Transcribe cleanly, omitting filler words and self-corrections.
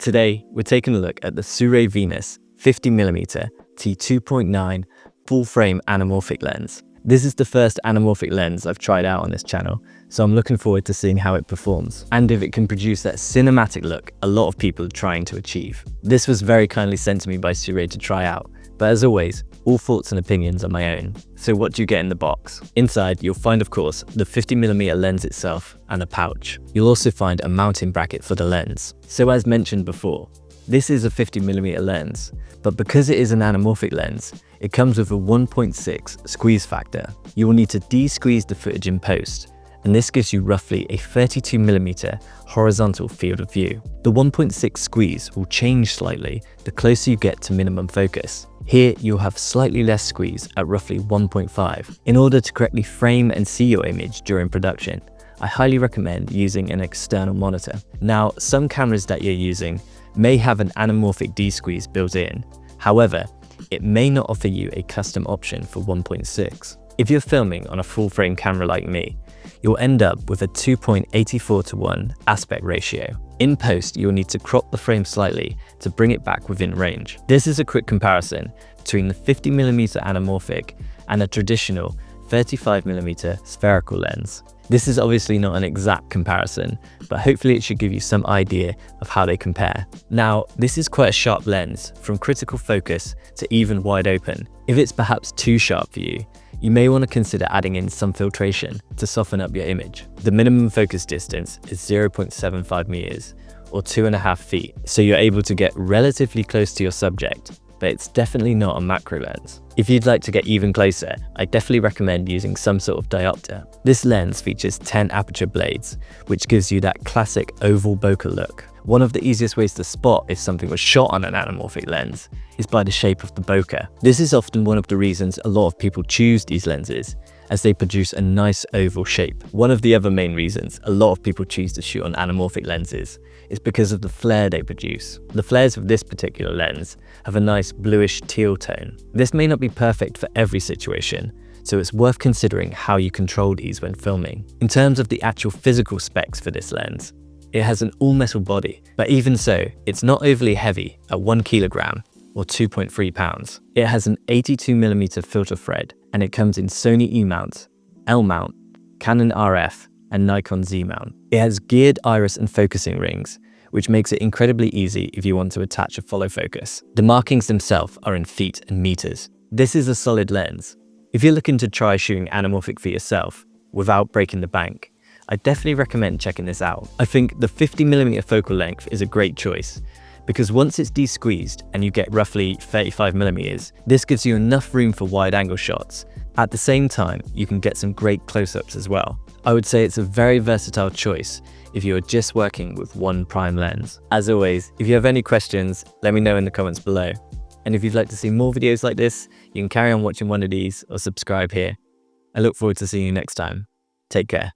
Today, we're taking a look at the SIRUI Venus 50mm T2.9 full-frame anamorphic lens. This is the first anamorphic lens I've tried out on this channel, so I'm looking forward to seeing how it performs and if it can produce that cinematic look a lot of people are trying to achieve. This was very kindly sent to me by SIRUI to try out, but as always, all thoughts and opinions are my own. So what do you get in the box? Inside, you'll find, of course, the 50mm lens itself and a pouch. You'll also find a mounting bracket for the lens. So as mentioned before, this is a 50mm lens, but because it is an anamorphic lens, it comes with a 1.6 squeeze factor. You will need to de-squeeze the footage in post, and this gives you roughly a 32mm horizontal field of view. The 1.6 squeeze will change slightly the closer you get to minimum focus. Here, you'll have slightly less squeeze at roughly 1.5. In order to correctly frame and see your image during production, I highly recommend using an external monitor. Now, some cameras that you're using may have an anamorphic de-squeeze built in. However, it may not offer you a custom option for 1.6. If you're filming on a full-frame camera like me, you'll end up with a 2.84:1 aspect ratio. In post, you'll need to crop the frame slightly to bring it back within range. This is a quick comparison between the 50mm anamorphic and a traditional 35mm spherical lens. This is obviously not an exact comparison, but hopefully it should give you some idea of how they compare. Now, this is quite a sharp lens, from critical focus to even wide open. If it's perhaps too sharp for you, you may want to consider adding in some filtration to soften up your image. The minimum focus distance is 0.75 meters or 2.5 feet, so you're able to get relatively close to your subject, but it's definitely not a macro lens. If you'd like to get even closer, I definitely recommend using some sort of diopter. This lens features 10 aperture blades, which gives you that classic oval bokeh look. One of the easiest ways to spot if something was shot on an anamorphic lens is by the shape of the bokeh. This is often one of the reasons a lot of people choose these lenses, as they produce a nice oval shape. One of the other main reasons a lot of people choose to shoot on anamorphic lenses is because of the flare they produce. The flares of this particular lens have a nice bluish teal tone. This may not be perfect for every situation, so it's worth considering how you control these when filming. In terms of the actual physical specs for this lens, it has an all-metal body, but even so, it's not overly heavy at 1 kilogram or 2.3 pounds. It has an 82mm filter thread, and it comes in Sony E mount, L mount, Canon RF, and Nikon Z mount. It has geared iris and focusing rings, which makes it incredibly easy if you want to attach a follow focus. The markings themselves are in feet and meters. This is a solid lens. If you're looking to try shooting anamorphic for yourself without breaking the bank, I definitely recommend checking this out. I think the 50mm focal length is a great choice, because once it's de-squeezed and you get roughly 35mm, this gives you enough room for wide angle shots. At the same time, you can get some great close-ups as well. I would say it's a very versatile choice if you're just working with one prime lens. As always, if you have any questions, let me know in the comments below. And if you'd like to see more videos like this, you can carry on watching one of these or subscribe here. I look forward to seeing you next time. Take care.